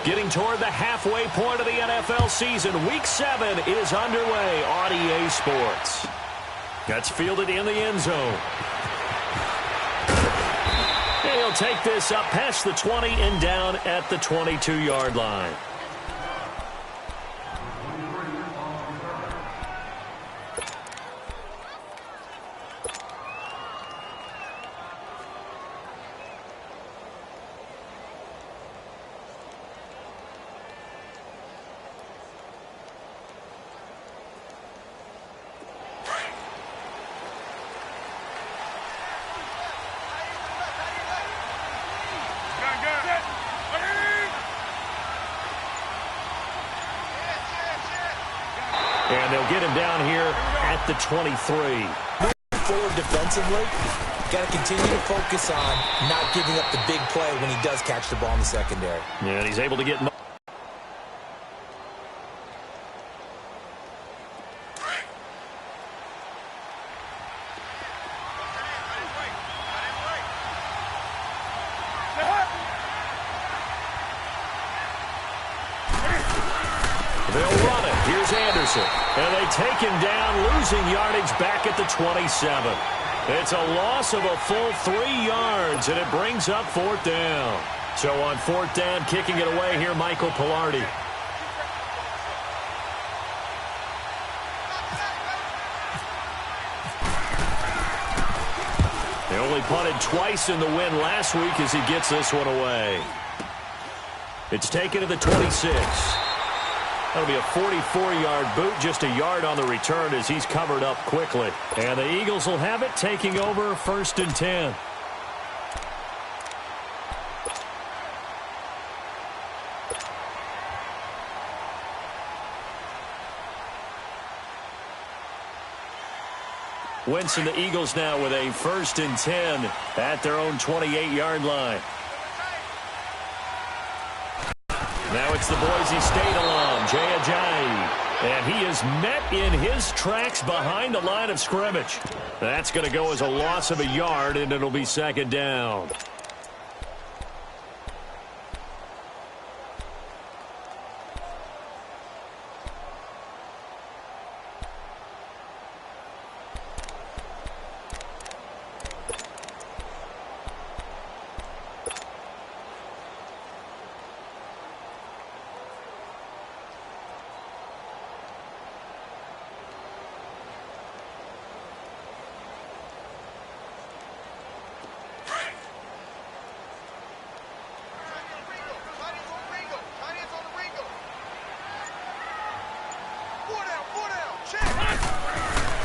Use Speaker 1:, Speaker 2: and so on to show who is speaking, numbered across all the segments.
Speaker 1: Getting toward the halfway point of the NFL season. Week 7 is underway on EA Sports. That's fielded in the end zone. And he'll take this up past the 20 and down at the 22-yard line. And they'll get him down here at the 23.
Speaker 2: Moving forward defensively, got to continue to focus on not giving up the big play when he does catch the ball in the secondary.
Speaker 1: Yeah, and he's able to get... They'll run it. Here's Anderson. And they take him down, losing yardage back at the 27. It's a loss of a full 3 yards, and it brings up 4th down. So on 4th down, kicking it away here, Michael Pilardi. They only punted twice in the win last week as he gets this one away. It's taken to the 26. That'll be a 44-yard boot, just a yard on the return as he's covered up quickly. And the Eagles will have it, taking over 1st and 10. Wentz and the Eagles now with a 1st and 10 at their own 28-yard line. Now it's the Boise State alum, Jay Ajayi. And he is met in his tracks behind the line of scrimmage. That's going to go as a loss of a yard, and it'll be 2nd down.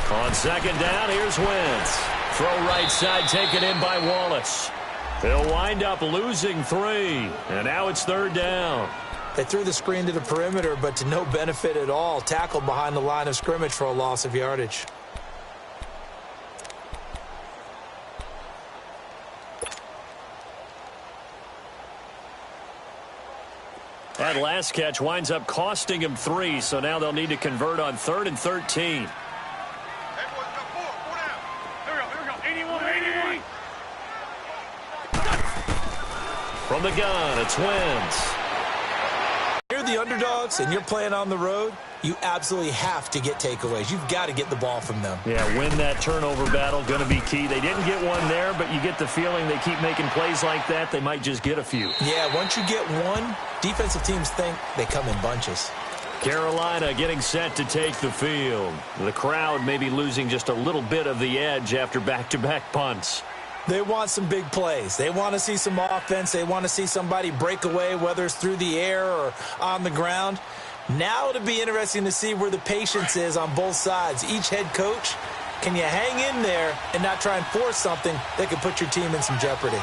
Speaker 1: On 2nd down, here's Wentz. Throw right side, taken in by Wallace. They'll wind up losing 3, and now it's 3rd down.
Speaker 2: They threw the screen to the perimeter, but to no benefit at all. Tackled behind the line of scrimmage for a loss of yardage.
Speaker 1: That last catch winds up costing him 3, so now they'll need to convert on 3rd and 13. From the gun, it's Wentz.
Speaker 2: You're the underdogs and you're playing on the road, you absolutely have to get takeaways. You've got to get the ball from them.
Speaker 1: Yeah, win that turnover battle, going to be key. They didn't get one there, but you get the feeling they keep making plays like that, they might just get a few.
Speaker 2: Yeah, once you get one, defensive teams think they come in bunches.
Speaker 1: Carolina getting set to take the field. The crowd may be losing just a little bit of the edge after back-to-back punts.
Speaker 2: They want some big plays. They want to see some offense. They want to see somebody break away, whether it's through the air or on the ground. Now it'll be interesting to see where the patience is on both sides. Each head coach, can you hang in there and not try and force something that could put your team in some jeopardy?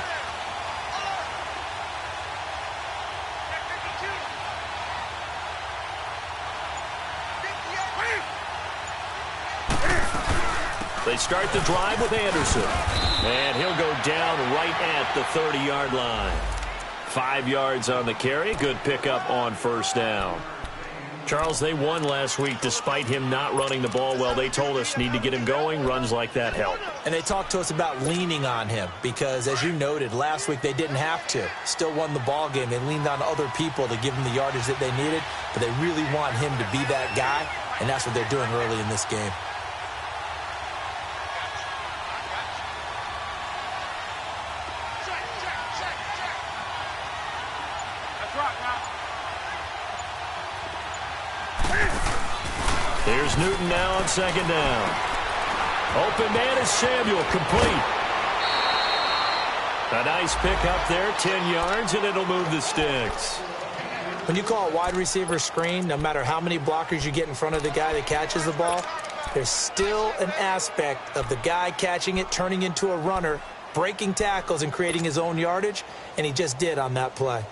Speaker 1: They start the drive with Anderson. And he'll go down right at the 30-yard line. 5 yards on the carry. Good pickup on 1st down. Charles, they won last week despite him not running the ball well. They told us need to get him going. Runs like that help.
Speaker 2: And they talked to us about leaning on him because, as you noted, last week they didn't have to. Still won the ball game. They leaned on other people to give them the yardage that they needed, but they really want him to be that guy, and that's what they're doing early in this game.
Speaker 1: Here's Newton now on second down. Open man is Samuel, complete. A nice pick up there, 10 yards, and it'll move the sticks.
Speaker 2: When you call a wide receiver screen, no matter how many blockers you get in front of the guy that catches the ball, there's still an aspect of the guy catching it, turning into a runner, breaking tackles and creating his own yardage, and he just did on that play.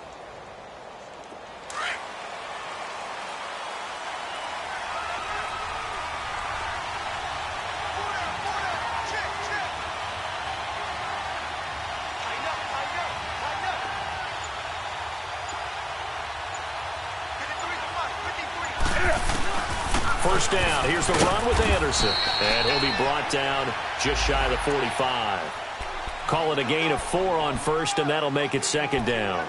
Speaker 1: First down. Here's the run with Anderson. And he'll be brought down just shy of the 45. Call it a gain of 4 on first, and that'll make it second down.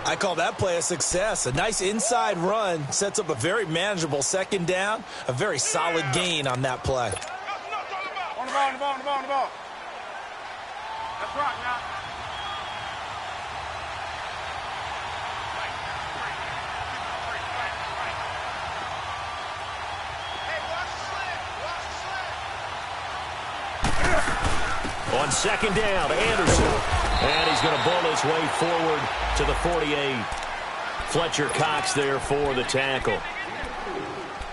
Speaker 2: I call that play a success. A nice inside run sets up a very manageable second down. A very solid gain on that play.
Speaker 3: On the ball, on the ball, on the ball, on the ball. That's right now.
Speaker 1: On second down, Anderson. And he's going to bowl his way forward to the 48. Fletcher Cox there for the tackle.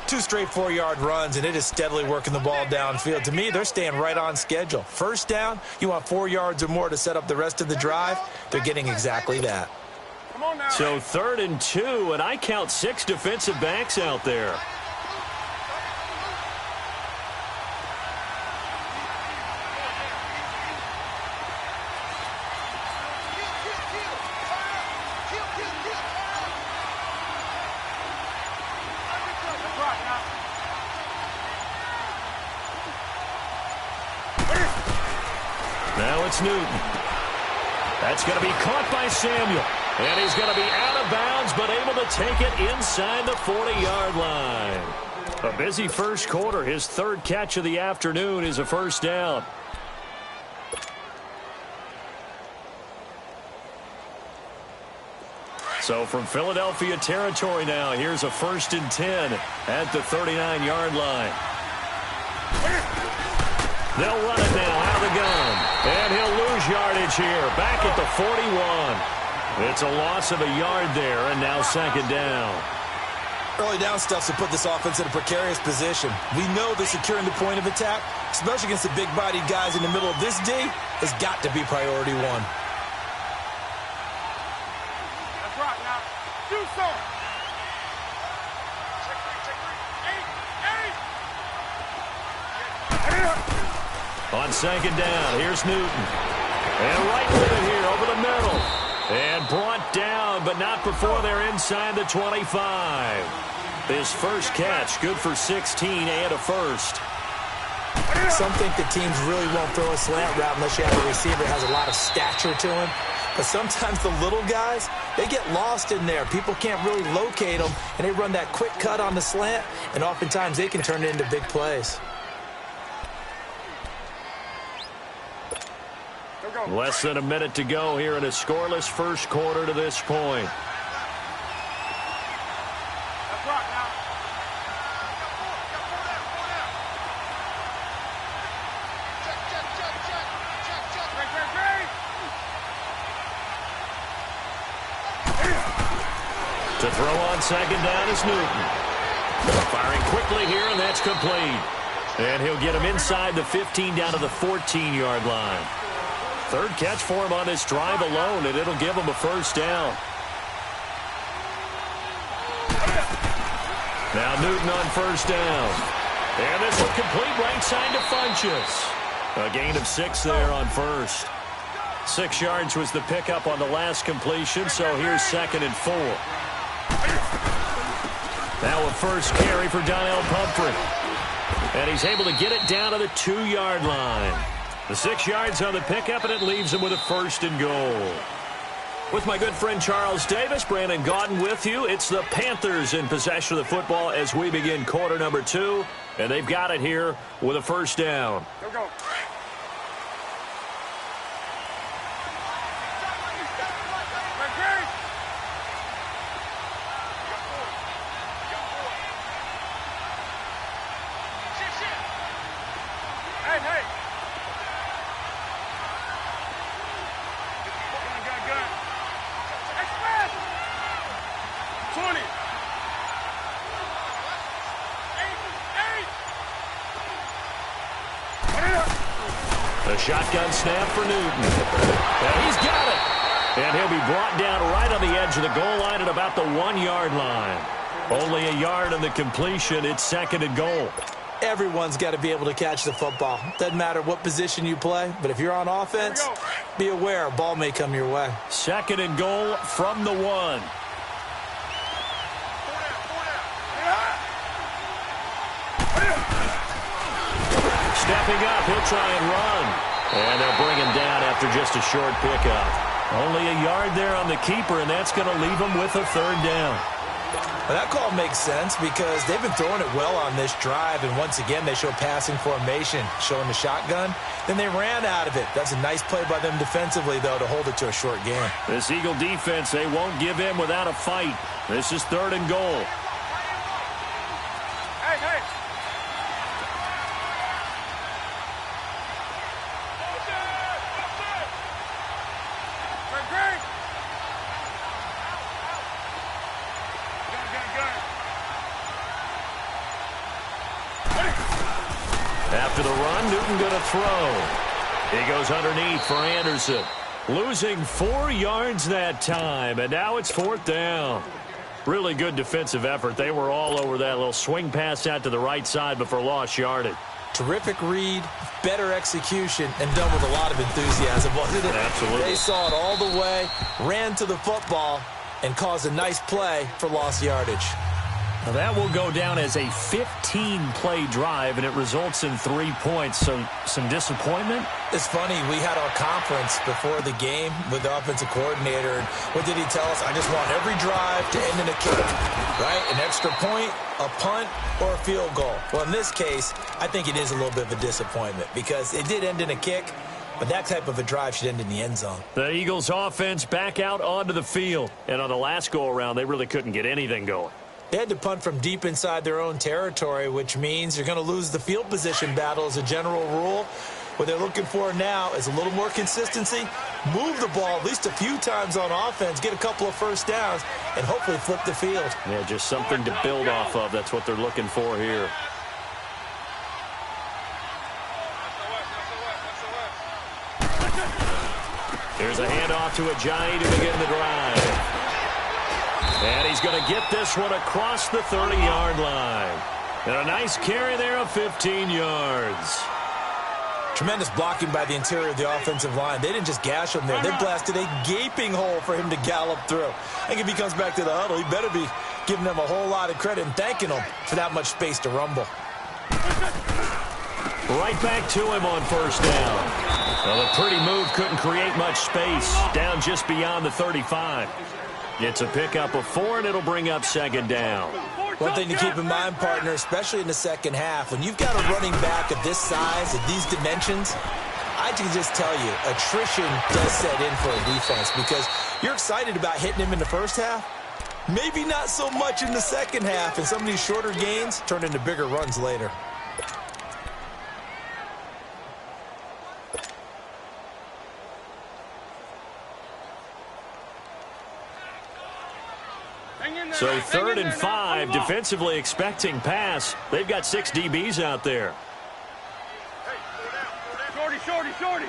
Speaker 2: 2 straight 4-yard runs, and it is steadily working the ball downfield. To me, they're staying right on schedule. First down, you want 4 yards or more to set up the rest of the drive. They're getting exactly that.
Speaker 1: So 3rd and 2, and I count 6 defensive backs out there. Now it's Newton. That's going to be caught by Samuel. And he's going to be out of bounds, but able to take it inside the 40-yard line. A busy first quarter. His 3rd catch of the afternoon is a first down. So from Philadelphia territory now, here's a 1st and 10 at the 39-yard line. They'll run it now out of the gun. And he'll lose yardage here. Back at the 41. It's a loss of a yard there, and now second down.
Speaker 2: Early down stuff's to put this offense in a precarious position. We know that securing the point of attack, especially against the big-bodied guys in the middle of this D, has got to be priority 1.
Speaker 3: That's right now. Do something.
Speaker 1: On second down, here's Newton. And right with it here over the middle. And brought down, but not before they're inside the 25. His first catch, good for 16 and a first.
Speaker 2: Some think the teams really won't throw a slant route unless you have a receiver that has a lot of stature to him. But sometimes the little guys, they get lost in there. People can't really locate them, and they run that quick cut on the slant, and oftentimes they can turn it into big plays.
Speaker 1: Less than a minute to go here in a scoreless first quarter to this point.
Speaker 3: That's right now.
Speaker 1: To throw on second down is Newton. Firing quickly here, and that's complete. And he'll get him inside the 15 down to the 14-yard line. 3rd catch for him on this drive alone, and it'll give him a first down. Now Newton on first down. And this will complete right side to Funchess. A gain of 6 there on first. 6 yards was the pickup on the last completion, so here's 2nd and 4. Now a first carry for Donnell Pumphrey. And he's able to get it down to the 2-yard line. The 6 yards on the pickup, and it leaves him with a 1st and goal. With my good friend Charles Davis, Brandon Gaudin with you. It's the Panthers in possession of the football as we begin quarter number 2. And they've got it here with a 1st down.
Speaker 3: Go, go.
Speaker 1: A shotgun snap for Newton. And he's got it. And he'll be brought down right on the edge of the goal line at about the 1-yard line. Only a yard on the completion. It's 2nd and goal.
Speaker 2: Everyone's got to be able to catch the football. Doesn't matter what position you play, but if you're on offense, be aware a ball may come your way.
Speaker 1: 2nd and goal from the 1. Stepping up, he'll try and run. And they'll bring him down after just a short pickup. Only a yard there on the keeper, and that's going to leave him with a 3rd down.
Speaker 2: Well, that call makes sense because they've been throwing it well on this drive, and once again they show passing formation, showing the shotgun. Then they ran out of it. That's a nice play by them defensively, though, to hold it to a short game.
Speaker 1: This Eagle defense, they won't give in without a fight. This is 3rd and goal. After the run, Newton going to throw. He goes underneath for Anderson. Losing 4 yards that time, and now it's 4th down. Really good defensive effort. They were all over that little swing pass out to the right side before lost yardage.
Speaker 2: Terrific read, better execution, and done with a lot of enthusiasm, wasn't it?
Speaker 1: Absolutely.
Speaker 2: They saw it all the way, ran to the football, and caused a nice play for lost yardage.
Speaker 1: Now that will go down as a 15-play drive, and it results in 3 points. So some disappointment?
Speaker 2: It's funny. We had our conference before the game with the offensive coordinator. And what did he tell us? I just want every drive to end in a kick, right? An extra point, a punt, or a field goal. Well, in this case, I think it is a little bit of a disappointment because it did end in a kick, but that type of a drive should end in the end zone.
Speaker 1: The Eagles' offense back out onto the field. And on the last go-around, they really couldn't get anything going.
Speaker 2: They had to punt from deep inside their own territory, which means you're going to lose the field position battle as a general rule. What they're looking for now is a little more consistency, move the ball at least a few times on offense, get a couple of 1st downs, and hopefully flip the field.
Speaker 1: Yeah, just something to build off of. That's what they're looking for here. Here's a handoff to Ajayi to begin the drive. And he's going to get this one across the 30-yard line. And a nice carry there of 15 yards.
Speaker 2: Tremendous blocking by the interior of the offensive line. They didn't just gash him there. They blasted a gaping hole for him to gallop through. I think if he comes back to the huddle, he better be giving them a whole lot of credit and thanking them for that much space to rumble.
Speaker 1: Right back to him on 1st down. Well, a pretty move couldn't create much space. Down just beyond the 35. It's a pickup of 4, and it'll bring up 2nd down.
Speaker 2: One thing to keep in mind, partner, especially in the second half, when you've got a running back of this size, of these dimensions, I can just tell you, attrition does set in for a defense because you're excited about hitting him in the first half. Maybe not so much in the second half, and some of these shorter gains turn into bigger runs later.
Speaker 1: So 3rd and 5, defensively expecting pass. They've got 6 DBs out there.
Speaker 3: Shorty, shorty, shorty.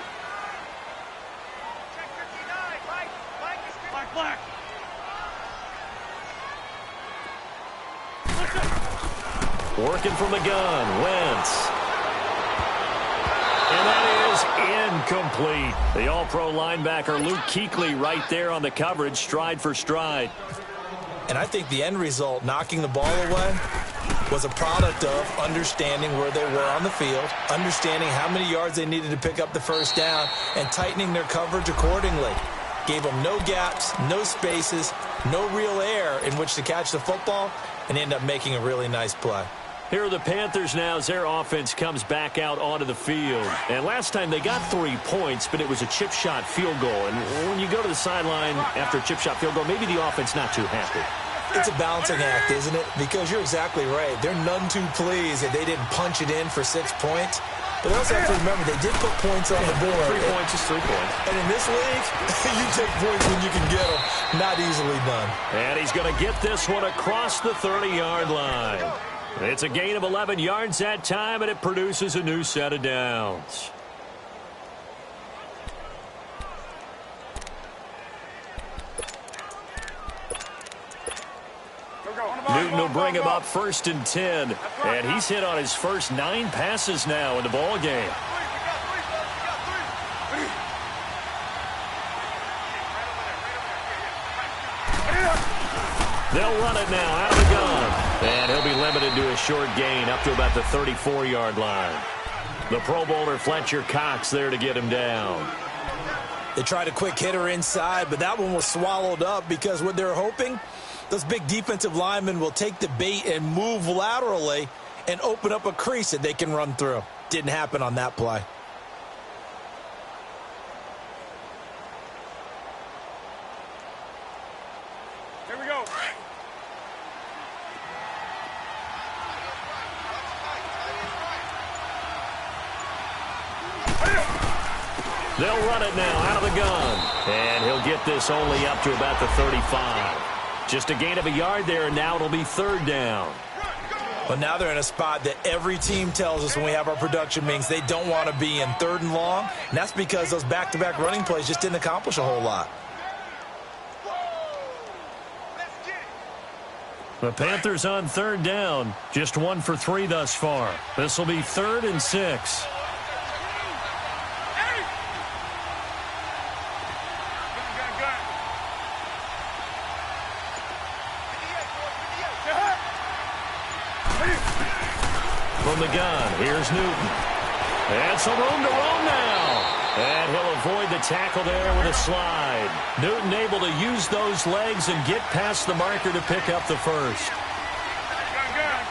Speaker 3: Black, black.
Speaker 1: Working from the gun, Wentz. And that is incomplete. The all-pro linebacker Luke Kuechly right there on the coverage, stride for stride.
Speaker 2: And I think the end result, knocking the ball away, was a product of understanding where they were on the field, understanding how many yards they needed to pick up the first down, and tightening their coverage accordingly. Gave them no gaps, no spaces, no real air in which to catch the football, and end up making a really nice play.
Speaker 1: Here are the Panthers now as their offense comes back out onto the field. And last time they got 3 points, but it was a chip shot field goal. And when you go to the sideline after a chip shot field goal, maybe the offense not too happy.
Speaker 2: It's a balancing act, isn't it? Because you're exactly right. They're none too pleased that they didn't punch it in for 6 points. But they also have to remember they did put points on the board.
Speaker 1: 3 points is 3 points.
Speaker 2: And in this league, you take points when you can get them. Not easily done.
Speaker 1: And he's going to get this one across the 30-yard line. It's a gain of 11 yards that time, and it produces a new set of downs. Newton will bring him up 1st and 10, and he's hit on his first 9 passes now in the ball game. They'll run it now out of the gun. And he'll be limited to a short gain up to about the 34-yard line. The Pro Bowler Fletcher Cox there to get him down.
Speaker 2: They tried a quick hitter inside, but that one was swallowed up because what they're hoping, those big defensive linemen will take the bait and move laterally and open up a crease that they can run through. Didn't happen on that play.
Speaker 3: Here we go.
Speaker 1: They'll run it now out of the gun. And he'll get this only up to about the 35. Just a gain of a yard there, and now it'll be 3rd down.
Speaker 2: But now they're in a spot that every team tells us when we have our production meetings they don't want to be in 3rd and long. And that's because those back-to-back running plays just didn't accomplish a whole lot.
Speaker 1: The Panthers on 3rd down. Just 1 for 3 thus far. This will be 3rd and 6. From the gun, here's Newton. And some room to roam now. And he'll avoid the tackle there with a slide. Newton able to use those legs and get past the marker to pick up the first.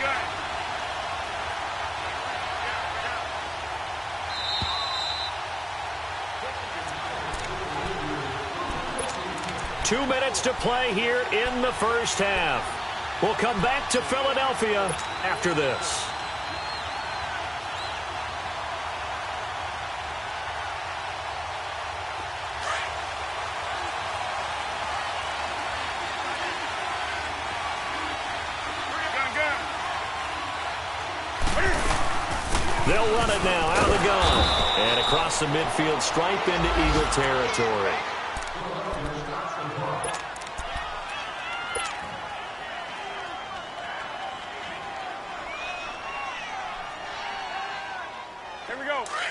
Speaker 3: Gun.
Speaker 1: 2 minutes to play here in the first half. We'll come back to Philadelphia after this. They'll run it now out of the gun. And across the midfield stripe into Eagle territory.
Speaker 3: Here we go. Great.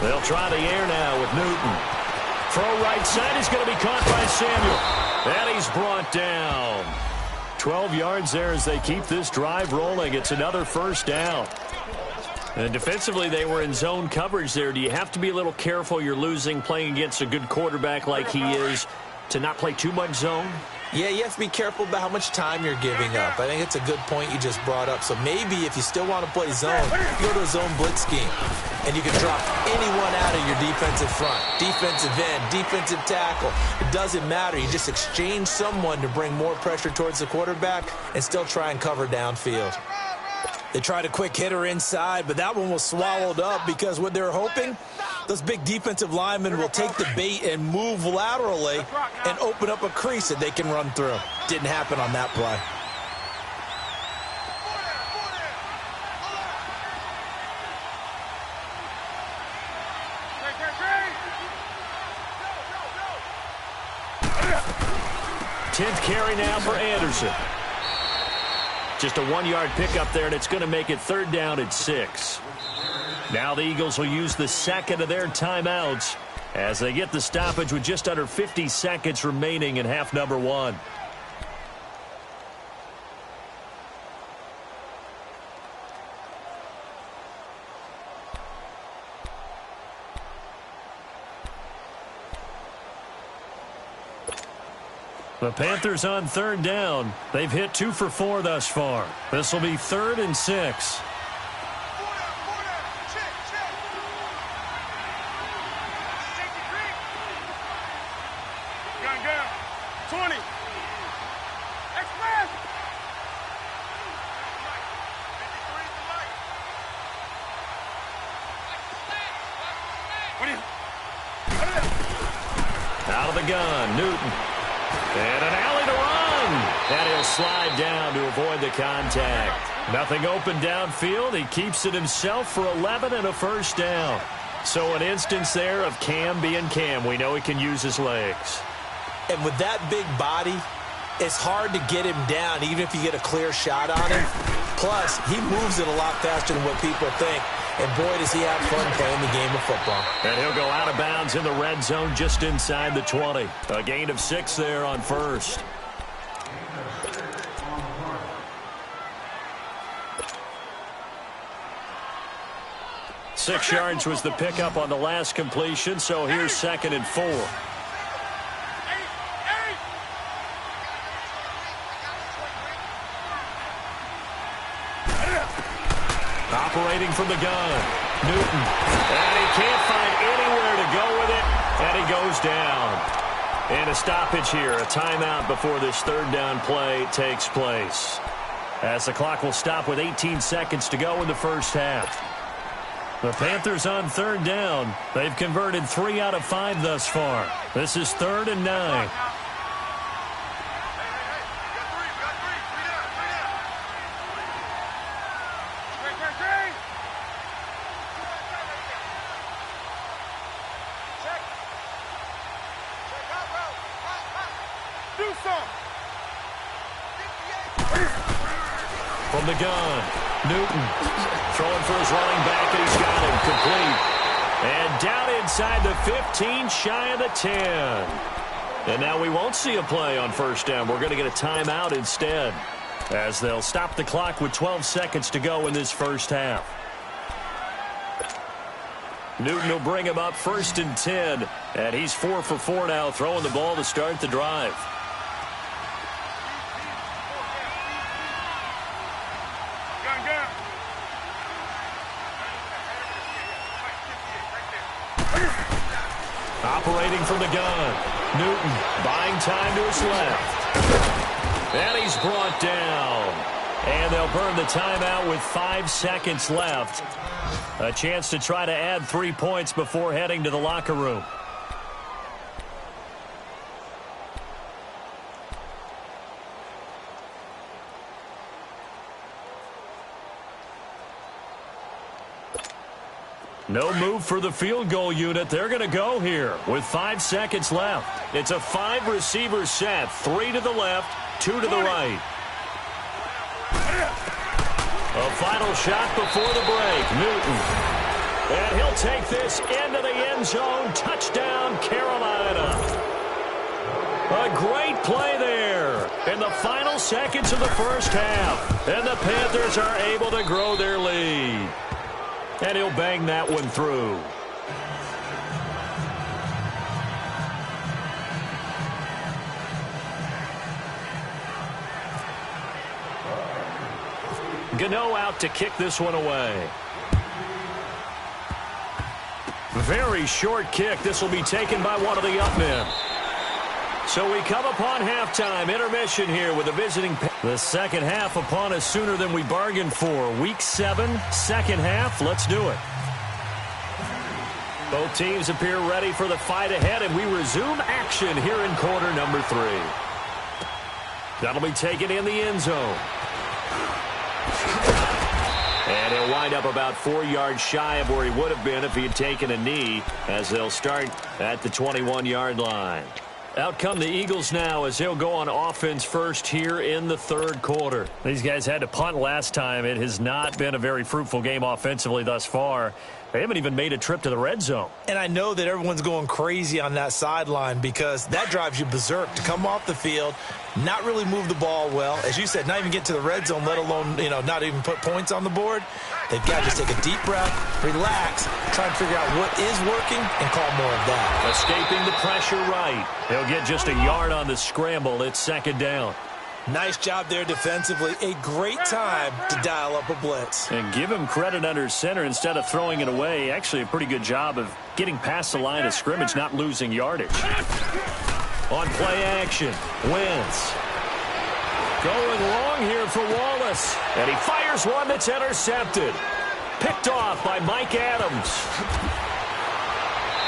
Speaker 1: They'll try the air now with Newton. Throw right side is going to be caught by Samuel. And he's brought down. 12 yards there as they keep this drive rolling. It's another first down. And defensively, they were in zone coverage there. Do you have to be a little careful you're losing playing against a good quarterback like he is to not play too much zone?
Speaker 2: Yeah, you have to be careful about how much time you're giving up. I think it's a good point you just brought up. So maybe if you still want to play zone, you go to a zone blitz scheme. And you can drop anyone out of your defensive front, defensive end, defensive tackle. It doesn't matter. You just exchange someone to bring more pressure towards the quarterback and still try and cover downfield. They tried a quick hitter inside, but that one was swallowed up because what they're hoping, those big defensive linemen will take the bait and move laterally and open up a crease that they can run through. Didn't happen on that play.
Speaker 1: 10th carry now for Anderson. Just a 1-yard pickup there, and it's going to make it 3rd down at 6. Now the Eagles will use the second of their timeouts as they get the stoppage with just under 50 seconds remaining in half number 1. The Panthers on 3rd down. They've hit 2 for 4 thus far. This will be 3rd and 6.
Speaker 3: Gun. 20. Express.
Speaker 1: Out of the gun, Newton. And an alley to run. And he'll slide down to avoid the contact. Nothing open downfield. He keeps it himself for 11 and a 1st down. So an instance there of Cam being Cam. We know he can use his legs.
Speaker 2: And with that big body, it's hard to get him down, even if you get a clear shot on him. Plus, he moves it a lot faster than what people think. And boy, does he have fun playing the game of football.
Speaker 1: And he'll go out of bounds in the red zone just inside the 20. A gain of 6 there on 1st. Six yards was the pickup on the last completion, so here's 2nd and 4. Operating from the gun, Newton. And he can't find anywhere to go with it, and he goes down. And a stoppage here, a timeout before this 3rd down play takes place. As the clock will stop with 18 seconds to go in the 1st half. The Panthers on 3rd down. They've converted 3 out of 5 thus far. This is 3rd and 9. From the gun, Newton throwing for his running back, and he's got him complete. And down inside the 15, shy of the 10. And now we won't see a play on 1st down. We're going to get a timeout instead, as they'll stop the clock with 12 seconds to go in this 1st half. Newton will bring him up 1st and 10, and he's 4 for 4 now, throwing the ball to start the drive. Operating from the gun, Newton buying time to his left. And he's brought down. And they'll burn the timeout with 5 seconds left. A chance to try to add 3 points before heading to the locker room. No move for the field goal unit. They're going to go here with 5 seconds left. It's a 5-receiver set. 3 to the left, 2 to the right. A final shot before the break. Newton. And he'll take this into the end zone. Touchdown, Carolina. A great play there in the final seconds of the 1st half. And the Panthers are able to grow their lead. And he'll bang that one through. Gano out to kick this one away. Very short kick. This will be taken by one of the up men. So we come upon halftime, intermission here with the visiting. The 2nd half upon us sooner than we bargained for. Week 7, 2nd half. Let's do it. Both teams appear ready for the fight ahead, and we resume action here in quarter number 3. That'll be taken in the end zone. And he'll wind up about 4 yards shy of where he would have been if he had taken a knee, as they'll start at the 21-yard line. Out come the Eagles now as they'll go on offense first here in the third quarter. These guys had to punt last time. It has not been a very fruitful game offensively thus far. They haven't even made a trip to the red zone.
Speaker 2: And I know that everyone's going crazy on that sideline because that drives you berserk to come off the field, not really move the ball well. As you said, not even get to the red zone, let alone, not even put points on the board. They've got to just take a deep breath, relax, try and figure out what is working, and call more of that.
Speaker 1: Escaping the pressure right. They'll get just a yard on the scramble. It's second down.
Speaker 2: Nice job there defensively. A great time to dial up a blitz.
Speaker 1: And give him credit under center instead of throwing it away. Actually a pretty good job of getting past the line of scrimmage, not losing yardage. On play action, Wentz. Going long here for Wallace. And he fires one that's intercepted. Picked off by Mike Adams.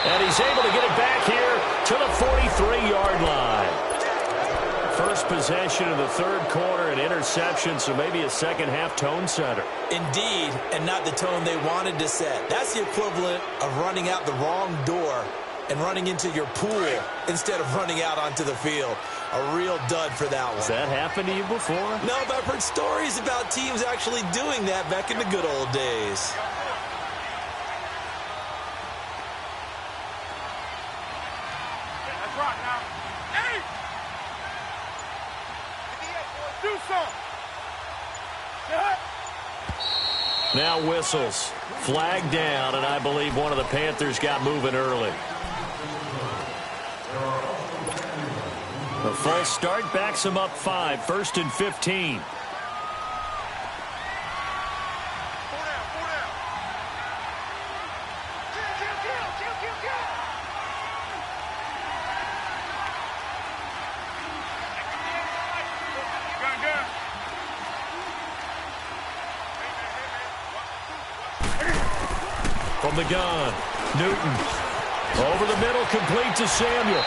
Speaker 1: And he's able to get it back here to the 43-yard line. First possession of the third quarter, an interception, so maybe a second-half tone setter.
Speaker 2: Indeed, and not the tone they wanted to set. That's the equivalent of running out the wrong door and running into your pool instead of running out onto the field. A real dud for that one.
Speaker 1: Has that happened to you before?
Speaker 2: No, but I've heard stories about teams actually doing that back in the good old days.
Speaker 3: That's right now. Hey! Do something.
Speaker 1: Now whistles. Flag down, and I believe one of the Panthers got moving early. The false start backs him up 5, 1st and 15. From the gun, Newton. Over the middle, complete to Samuel.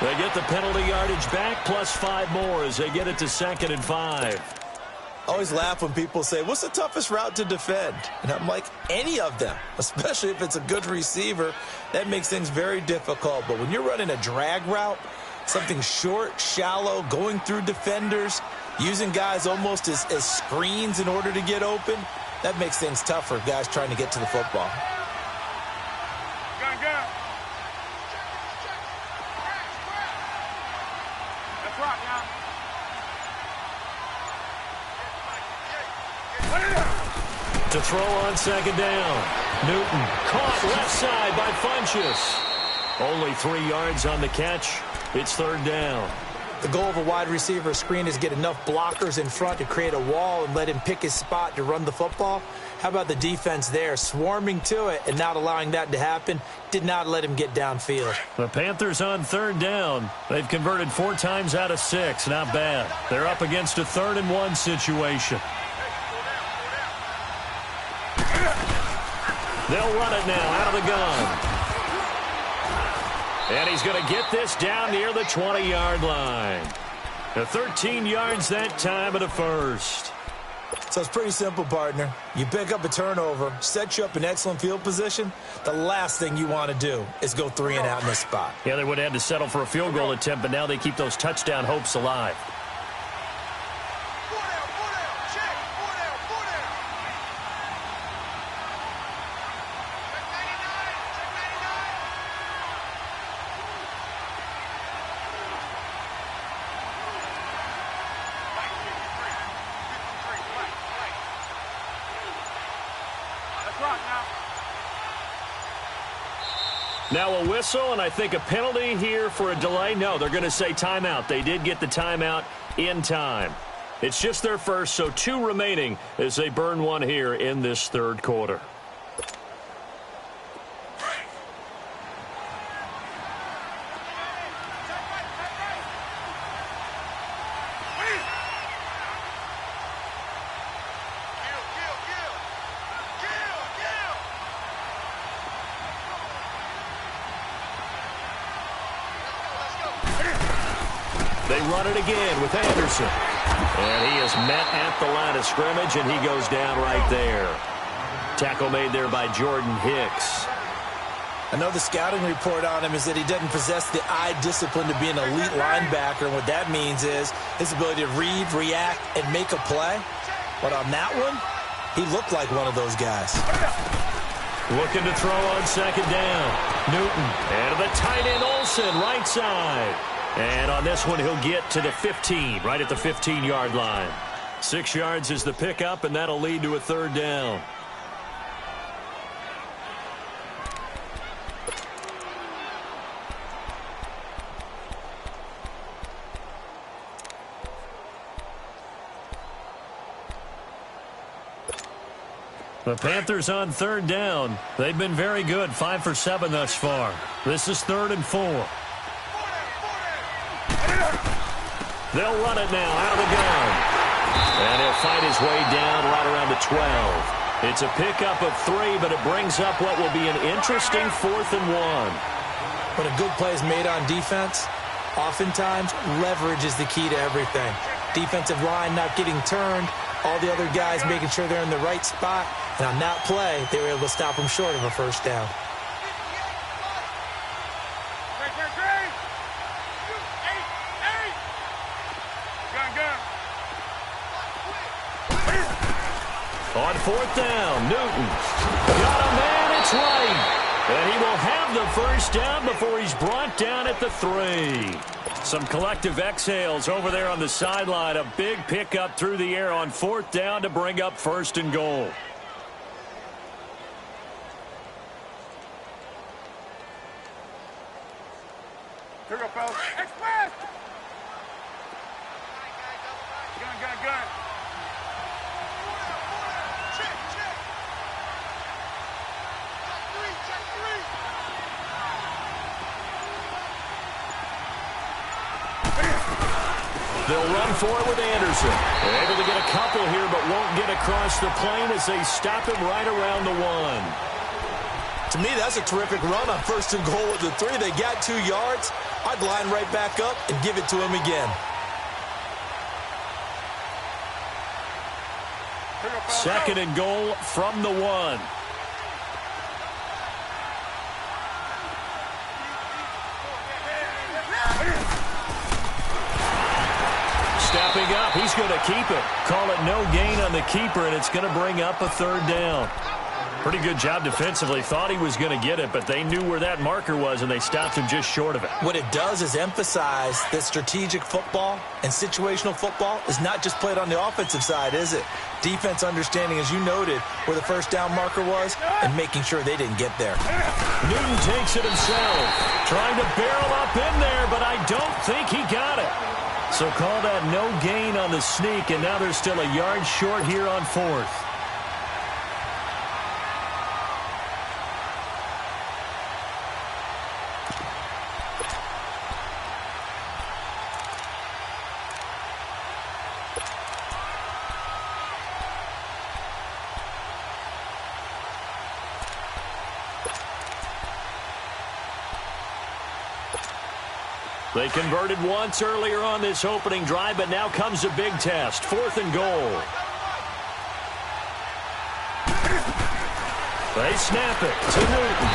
Speaker 1: They get the penalty yardage back, plus 5 more as they get it to 2nd and 5.
Speaker 2: I always laugh when people say, what's the toughest route to defend? And I'm like, any of them, especially if it's a good receiver. That makes things very difficult. But when you're running a drag route, something short, shallow, going through defenders, using guys almost as screens in order to get open, that makes things tough for guys trying to get to the football.
Speaker 3: Gun. That's right now.
Speaker 1: To throw on 2nd down. Newton caught left side by Funchess. Only 3 yards on the catch. It's 3rd down.
Speaker 2: The goal of a wide receiver screen is get enough blockers in front to create a wall and let him pick his spot to run the football. How about the defense there, swarming to it and not allowing that to happen? Did not let him get downfield.
Speaker 1: The Panthers on 3rd down. They've converted 4 times out of 6. Not bad. They're up against a 3rd and 1 situation. They'll run it now out of the gun. And he's going to get this down near the 20-yard line. 13 yards that time at a first.
Speaker 2: So it's pretty simple, partner. You pick up a turnover, set you up in excellent field position. The last thing you want to do is go 3 and out in this spot.
Speaker 1: Yeah, they would have had to settle for a field goal attempt, but now they keep those touchdown hopes alive. Now a whistle, and I think a penalty here for a delay. No, they're going to say timeout. They did get the timeout in time. It's just their first, so 2 remaining as they burn 1 here in this 3rd quarter. They run it again with Anderson. And he is met at the line of scrimmage, and he goes down right there. Tackle made there by Jordan Hicks.
Speaker 2: I know the scouting report on him is that he doesn't possess the eye discipline to be an elite linebacker, and what that means is his ability to read, react, and make a play. But on that one, he looked like one of those guys.
Speaker 1: Looking to throw on second down. Newton, and the tight end Olsen, right side. And on this one, he'll get to the 15, right at the 15-yard line. 6 yards is the pickup, and that'll lead to a third down. The Panthers on third down. They've been very good, 5 for 7 thus far. This is 3rd and 4. They'll run it now out of the gun. And he'll fight his way down right around the 12. It's a pickup of 3, but it brings up what will be an interesting 4th and 1.
Speaker 2: When a good play is made on defense, oftentimes leverage is the key to everything. Defensive line not getting turned, all the other guys making sure they're in the right spot. And on that play, they were able to stop him short of a first down.
Speaker 1: On 4th down, Newton. Got a man, it's right. And he will have the first down before he's brought down at the 3. Some collective exhales over there on the sideline. A big pickup through the air on 4th down to bring up 1st and goal.
Speaker 3: Here we go, fellas. Express! Gun. Check 3.
Speaker 1: They'll run for it with Anderson. They're able to get a couple here, but won't get across the plane as they stop him right around the 1.
Speaker 2: To me, that's a terrific run on 1st and goal with the 3. They got 2 yards. I'd line right back up and give it to him again.
Speaker 1: 2nd and goal from the 1. Stepping up, he's going to keep it. Call it no gain on the keeper, and it's going to bring up a 3rd down. Pretty good job defensively. Thought he was going to get it, but they knew where that marker was, and they stopped him just short of it.
Speaker 2: What it does is emphasize that strategic football and situational football is not just played on the offensive side, is it? Defense understanding, as you noted, where the first down marker was and making sure they didn't get there.
Speaker 1: Newton takes it himself. Trying to barrel up in there, but I don't think he got it. So call that no gain on the sneak, and now they're still a yard short here on 4th. They converted once earlier on this opening drive, but now comes a big test. 4th and goal. They snap it to Newton.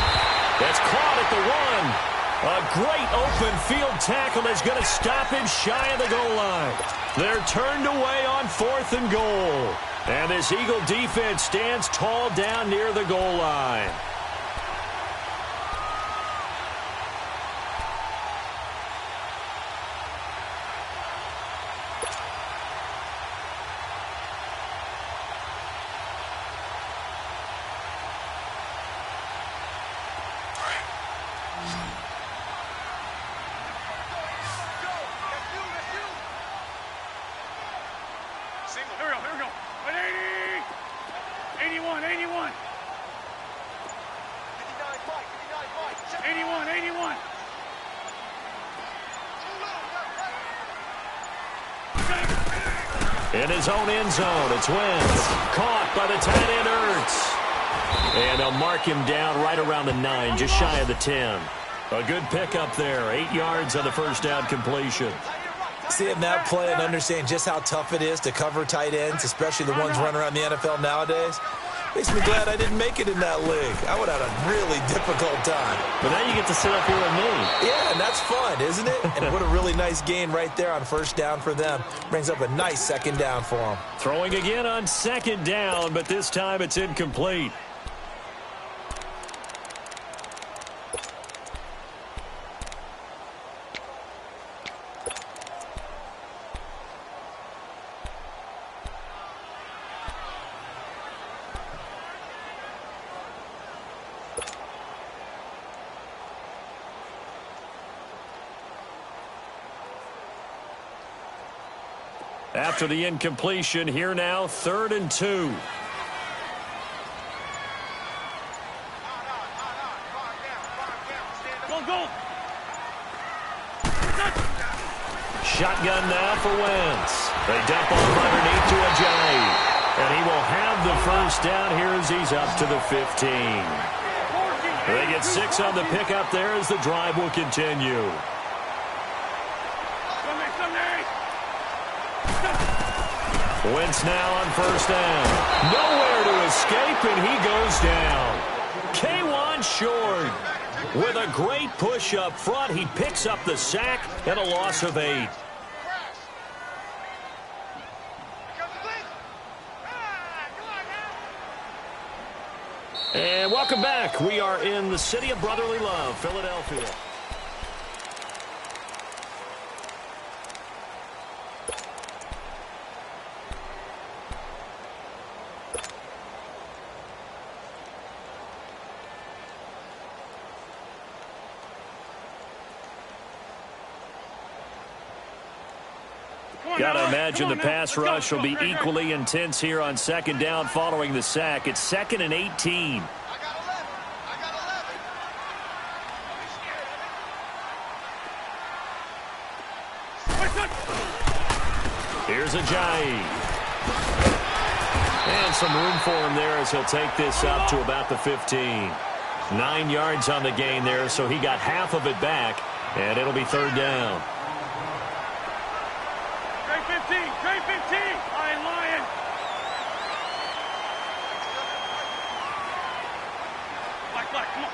Speaker 1: That's caught at the 1. A great open field tackle that's going to stop him shy of the goal line. They're turned away on 4th and goal. And this Eagle defense stands tall down near the goal line.
Speaker 3: Here we go. 80. 81. 81.
Speaker 1: In his own end zone, it's Wentz. Caught by the tight end Ertz. And they'll mark him down right around the 9, just shy of the 10. A good pickup there, 8 yards on the first down completion.
Speaker 2: Seeing that play and understand just how tough it is to cover tight ends, especially the ones running around the NFL nowadays, Makes me glad I didn't make it in that league. I would have had a really difficult time.
Speaker 1: But now you get to sit up here with me.
Speaker 2: Yeah, and that's fun, isn't it? And what a really nice gain right there on first down for them. Brings up a nice second down for them.
Speaker 1: Throwing again on second down, but this time it's incomplete. After the incompletion, here now, 3rd and 2.
Speaker 3: Go.
Speaker 1: Shotgun now for Wentz. They dump off underneath to Ajayi. And he will have the first down here as he's up to the 15. They get 6 on the pickup there as the drive will continue. Wentz now on first down. Nowhere to escape, and he goes down. K1 short. With a great push up front, he picks up the sack and a loss of 8. And welcome back. We are in the city of brotherly love, Philadelphia. Got to imagine the pass rush will be equally intense here on second down following the sack. It's 2nd and 18. Here's Ajayi. And some room for him there as he'll take this up to about the 15. 9 yards on the gain there, so he got half of it back, and it'll be 3rd down.
Speaker 3: Trey 15. Lion. Black, come on.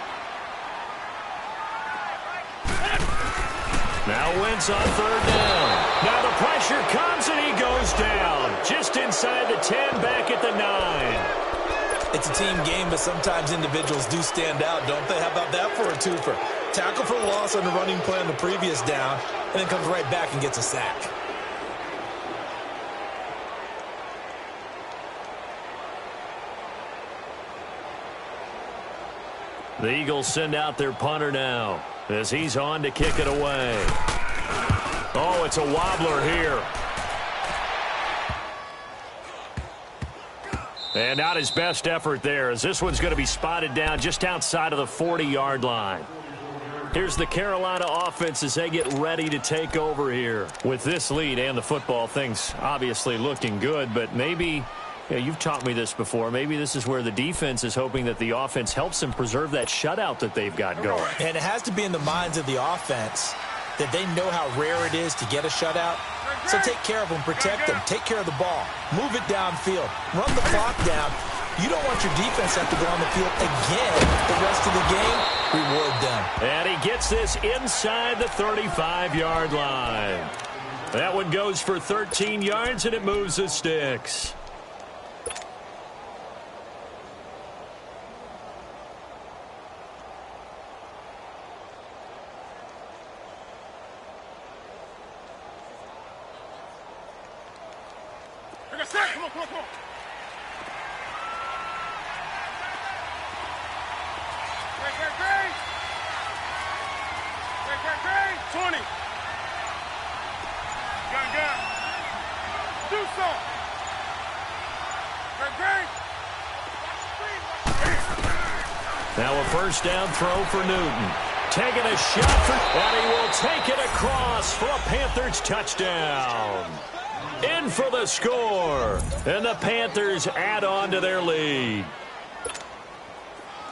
Speaker 1: Now Wentz on 3rd down. Now the pressure comes and he goes down. Just inside the 10, back at the 9.
Speaker 2: It's a team game, but sometimes individuals do stand out, don't they? How about that for a twofer? Tackle for loss on the running play on the previous down, and then comes right back and gets a sack.
Speaker 1: The Eagles send out their punter now as he's on to kick it away. Oh, it's a wobbler here. And not his best effort there, as this one's going to be spotted down just outside of the 40-yard line. Here's the Carolina offense as they get ready to take over here. With this lead and the football, things obviously looking good, but maybe... Yeah, you've taught me this before. Maybe this is where the defense is hoping that the offense helps them preserve that shutout that they've got going.
Speaker 2: And it has to be in the minds of the offense that they know how rare it is to get a shutout. So take care of them, protect them, take care of the ball, move it downfield, run the clock down. You don't want your defense to have to go on the field again the rest of the game. Reward them.
Speaker 1: And he gets this inside the 35-yard line. That one goes for 13 yards, and it moves the sticks.
Speaker 3: Come on. Great. 20. Gun. Do something. Great.
Speaker 1: Now a first down throw for Newton. Taking a shot for, and he will take it across for a Panthers touchdown. In for the score, and the Panthers add on to their lead.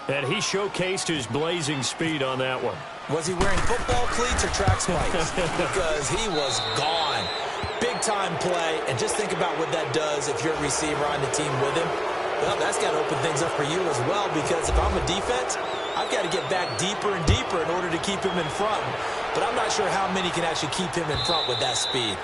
Speaker 1: And he showcased his blazing speed on that one.
Speaker 2: Was he wearing football cleats or track spikes? Because he was gone. Big-time play, and just think about what that does if you're a receiver on the team with him. Well, that's got to open things up for you as well, because if I'm a defense, I've got to get back deeper and deeper in order to keep him in front. But I'm not sure how many can actually keep him in front with that speed.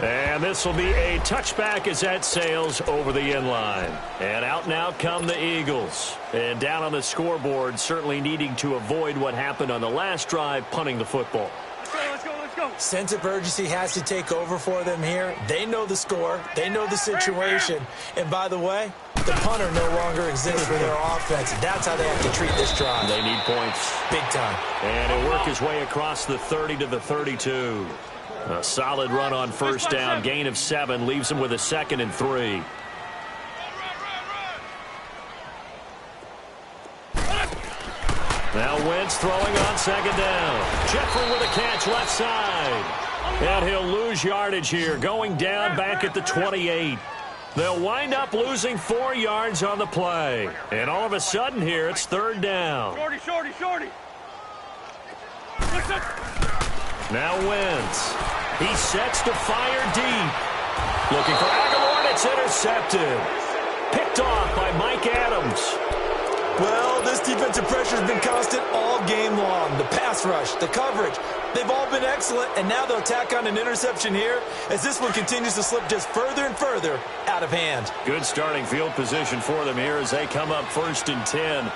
Speaker 1: And this will be a touchback as that sails over the end line. And out and out come the Eagles. And down on the scoreboard, certainly needing to avoid what happened on the last drive, punting the football.
Speaker 3: Let's go, let's go.
Speaker 2: Sense of urgency has to take over for them here. They know the score. They know the situation. And by the way, the punter no longer exists for their offense. That's how they have to treat this drive.
Speaker 1: They need points.
Speaker 2: Big time.
Speaker 1: And he'll work his way across the 30 to the 32. A solid run on first down. Gain of 7 leaves him with a 2nd and 3. Now Wentz throwing on 2nd down. Jeffrey with a catch left side. And he'll lose yardage here, going down back at the 28. They'll wind up losing 4 yards on the play. And all of a sudden here, it's 3rd down.
Speaker 3: Shorty, shorty, shorty.
Speaker 1: Now Wentz. He sets to fire deep. Looking for Aguilar, and it's intercepted. Picked off by Mike Adams.
Speaker 2: Well, this defensive pressure has been constant all game long. The pass rush, the coverage, they've all been excellent, and now they'll tack on an interception here as this one continues to slip just further and further out of hand.
Speaker 1: Good starting field position for them here as they come up 1st and 10.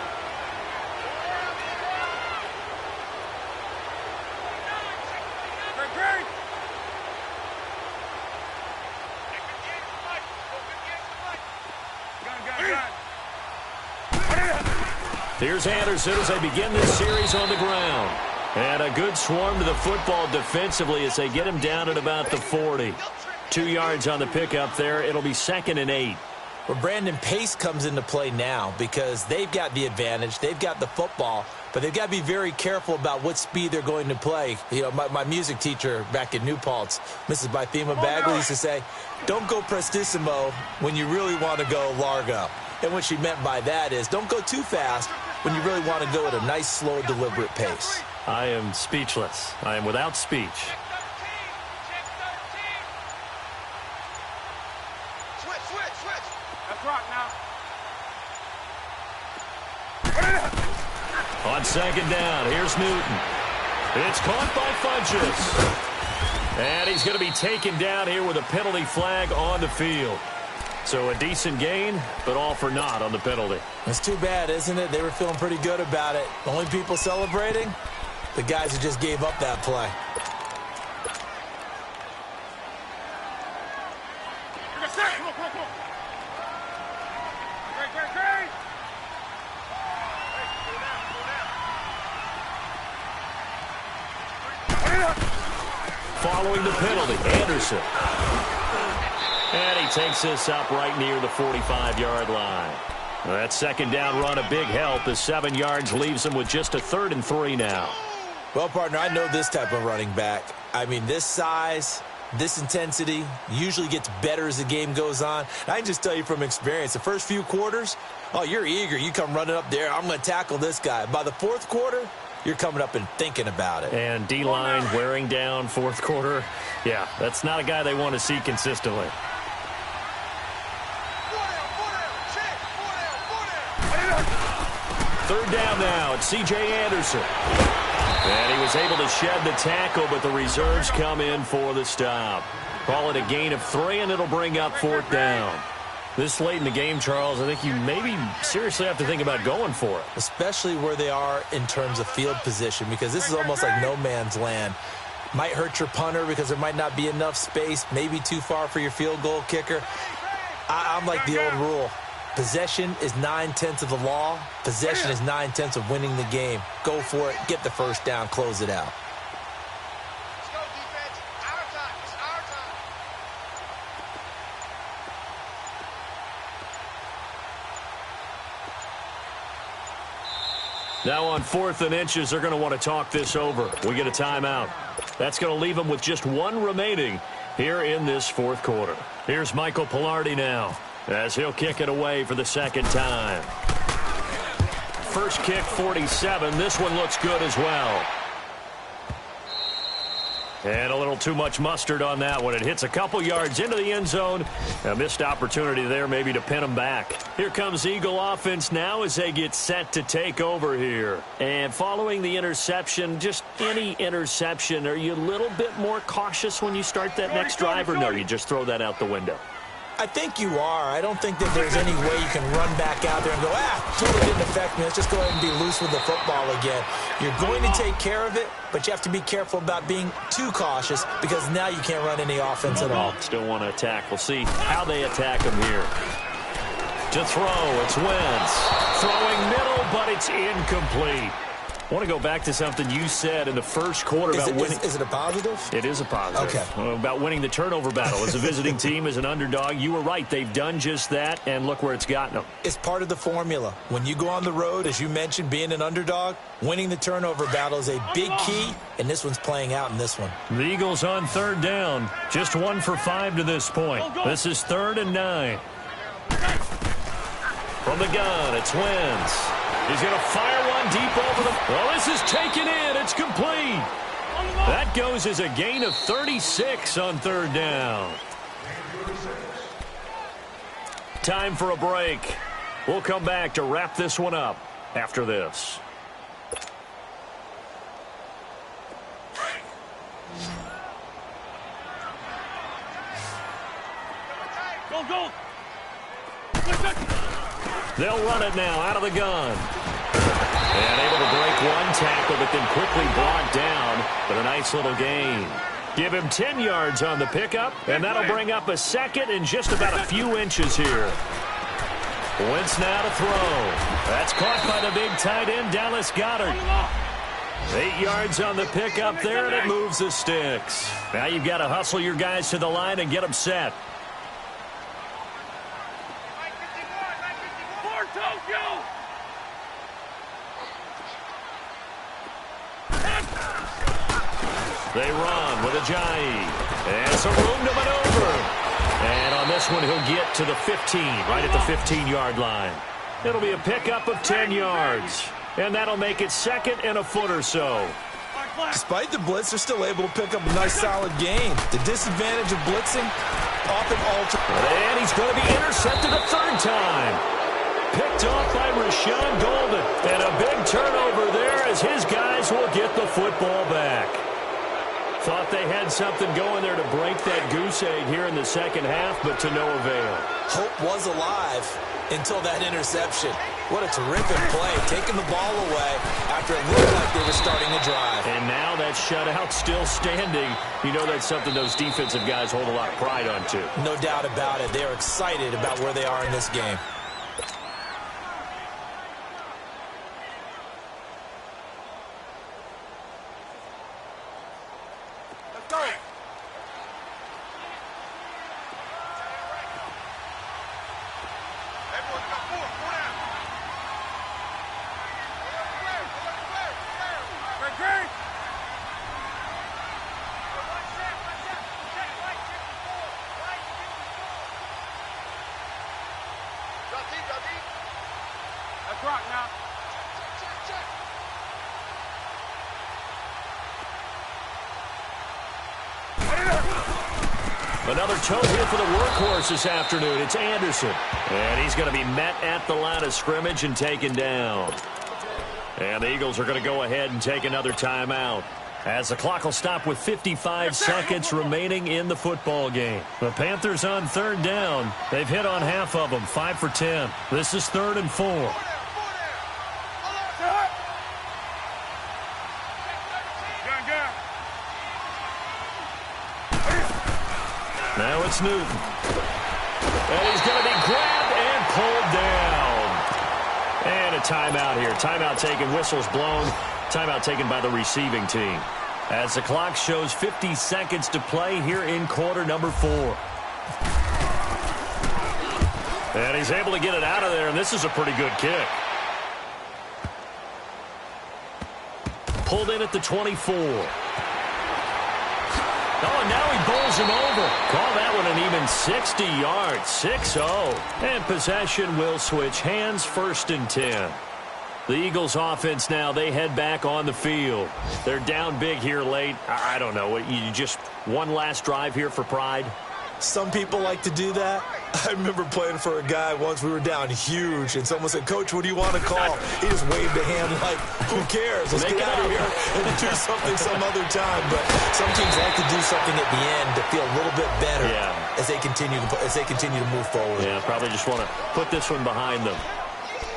Speaker 1: Here's Anderson as they begin this series on the ground. And a good swarm to the football defensively as they get him down at about the 40. 2 yards on the pickup there. It'll be 2nd and 8.
Speaker 2: Well, Brandon, pace comes into play now because they've got the advantage. They've got the football, but they've got to be very careful about what speed they're going to play. You know, my music teacher back in New Paltz, Mrs. Bythema Bagley, used to say, don't go prestissimo when you really want to go largo. And what she meant by that is don't go too fast when you really want to go at a nice, slow, deliberate pace.
Speaker 1: I am speechless. I am without speech.
Speaker 3: Switch. That's rock now.
Speaker 1: On 2nd down, here's Newton. It's caught by Funchess. And he's going to be taken down here with a penalty flag on the field. So a decent gain, but all for naught on the penalty.
Speaker 2: It's too bad, isn't it? They were feeling pretty good about it. The only people celebrating, the guys who just gave up that play.
Speaker 3: Come on. Great.
Speaker 1: Following the penalty, Anderson. And he takes this up right near the 45-yard line. That 2nd down run a big help as 7 yards leaves him with just a 3rd and 3 now.
Speaker 2: Well, partner, I know this type of running back. I mean, this size, this intensity usually gets better as the game goes on. I can just tell you from experience, the first few quarters, oh, you're eager. You come running up there, I'm going to tackle this guy. By the 4th quarter, you're coming up and thinking about it.
Speaker 1: And D-line wearing down 4th quarter. Yeah, that's not a guy they want to see consistently. Third down now. It's C.J. Anderson. And he was able to shed the tackle, but the reserves come in for the stop. Call it a gain of 3, and it'll bring up 4th down. This late in the game, Charles, I think you maybe seriously have to think about going for it.
Speaker 2: Especially where they are in terms of field position, because this is almost like no man's land. Might hurt your punter because there might not be enough space, maybe too far for your field goal kicker. I'm like the old rule. Possession is 9/10 of the law. Possession is 9/10 of winning the game. Go for it. Get the first down. Close it out.
Speaker 3: Let's go, defense. Our time. It's our time.
Speaker 1: Now on 4th and inches, they're going to want to talk this over. We get a timeout. That's going to leave them with just 1 remaining here in this 4th quarter. Here's Michael Pilardi now, as he'll kick it away for the 2nd time. First kick, 47. This one looks good as well. And a little too much mustard on that one. It hits a couple yards into the end zone. A missed opportunity there maybe to pin them back. Here comes Eagle offense now as they get set to take over here. And following the interception, just any interception, are you a little bit more cautious when you start that next drive, or no, you just throw that out the window?
Speaker 2: I think you are. I don't think that there's any way you can run back out there and go, totally didn't affect me. Let's just go ahead and be loose with the football again. You're going to take care of it, but you have to be careful about being too cautious because now you can't run any offense at all.
Speaker 1: Still want to attack. We'll see how they attack them here. To throw, it's Wentz. Throwing middle, but it's incomplete. I want to go back to something you said in the first quarter about winning.
Speaker 2: Is it a positive?
Speaker 1: It is a positive.
Speaker 2: Okay.
Speaker 1: About winning the turnover battle. As a visiting team, as an underdog, you were right. They've done just that, and look where it's gotten them.
Speaker 2: It's part of the formula. When you go on the road, as you mentioned, being an underdog, winning the turnover battle is a big key, and this one's playing out in this one.
Speaker 1: The Eagles on third down. Just 1 for 5 to this point. This is 3rd and 9. From the gun, it's Wentz. He's going to fire one deep over the... Well, this is taken in. It's complete. That goes as a gain of 36 on 3rd down. Time for a break. We'll come back to wrap this one up after this.
Speaker 3: Go.
Speaker 1: They'll run it now out of the gun. And able to break one tackle, but then quickly brought down with a nice little gain. Give him 10 yards on the pickup, and that'll bring up a second and just about a few inches here. Wentz now to throw. That's caught by the big tight end, Dallas Goedert. 8 yards on the pickup there, and it moves the sticks. Now you've got to hustle your guys to the line and get them set. They run with Ajayi. And some room to maneuver. And on this one, he'll get to the 15, right at the 15-yard line. It'll be a pickup of 10 yards. And that'll make it second and a foot or so.
Speaker 2: Despite the blitz, they're still able to pick up a nice, solid gain. The disadvantage of blitzing, often alter.
Speaker 1: And he's going to be intercepted a third time. Picked off by Rashawn Golden. And a big turnover there as his guys will get the football back. Thought they had something going there to break that goose egg here in the second half, but to no avail.
Speaker 2: Hope was alive until that interception. What a terrific play, taking the ball away after it looked like they were starting to drive.
Speaker 1: And now that shutout still standing. You know that's something those defensive guys hold a lot of pride on, too.
Speaker 2: No doubt about it. They are excited about where they are in this game.
Speaker 3: Let's rock now.
Speaker 1: Another toe hit for the workhorse this afternoon. It's Anderson. And he's going to be met at the line of scrimmage and taken down. And the Eagles are going to go ahead and take another timeout, as the clock will stop with 55 seconds remaining in the football game. The Panthers on third down. They've hit on half of them, 5 for 10. This is 3rd and 4. Now it's Newton. And he's going to be grabbed and pulled down. And a timeout here. Timeout taken, whistles blown. Timeout taken by the receiving team. As the clock shows 50 seconds to play here in quarter number 4. And he's able to get it out of there, and this is a pretty good kick. Pulled in at the 24. Oh, and now he bowls him over. Call that one an even 60 yards, 6-0. And possession will switch hands, 1st and 10. The Eagles offense now, they head back on the field. They're down big here late. I don't know. You just one last drive here for pride?
Speaker 2: Some people like to do that. I remember playing for a guy once. We were down huge, and someone said, "Coach, what do you want to call?" He just waved a hand like, who cares? Let's get out of here and do something some other time. But some teams like to do something at the end to feel a little bit better as they continue to move forward.
Speaker 1: Yeah, probably just want to put this one behind them.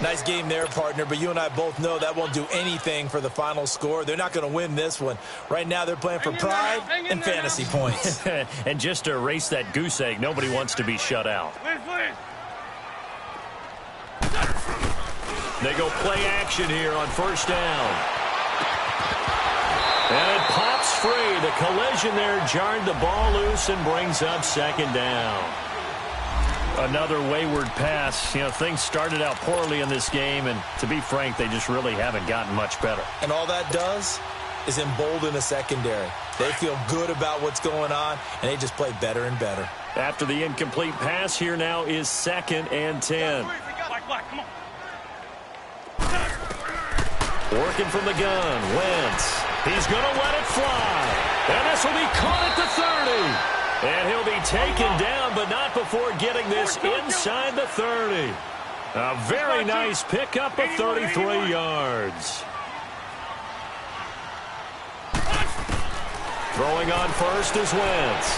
Speaker 2: Nice game there, partner, but you and I both know that won't do anything for the final score. They're not going to win this one. Right now, they're playing for pride and fantasy points.
Speaker 1: And just to erase that goose egg, nobody wants to be shut out. They go play action here on first down. And it pops free. The collision there jarred the ball loose and brings up second down. Another wayward pass. You know, things started out poorly in this game, and to be frank, they just really haven't gotten much better.
Speaker 2: And all that does is embolden the secondary. They feel good about what's going on, and they just play better and better.
Speaker 1: After the incomplete pass, here now is 2nd and 10. Working from the gun, Wentz. He's going to let it fly. And this will be caught at the 30. And he'll be taken down, but not before getting this inside the 30. A very nice pickup of 33 yards. Throwing on first is Wentz.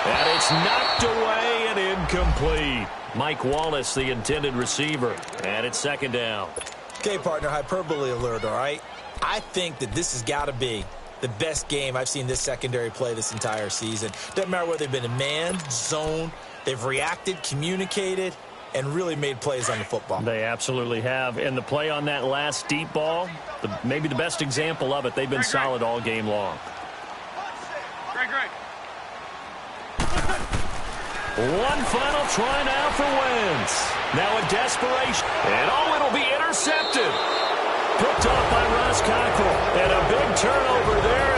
Speaker 1: And it's knocked away and incomplete. Mike Wallace, the intended receiver. And it's 2nd down.
Speaker 2: Okay, partner, hyperbole alert, all right? I think that this has got to be the best game I've seen this secondary play this entire season. Doesn't matter whether they've been in man, zone, they've reacted, communicated, and really made plays on the football.
Speaker 1: They absolutely have. And the play on that last deep ball, maybe the best example of it, they've been solid all game long. One final try now for Wentz. Now a desperation. And it'll be intercepted. Picked off by Ross Cockrell. And a big turnover there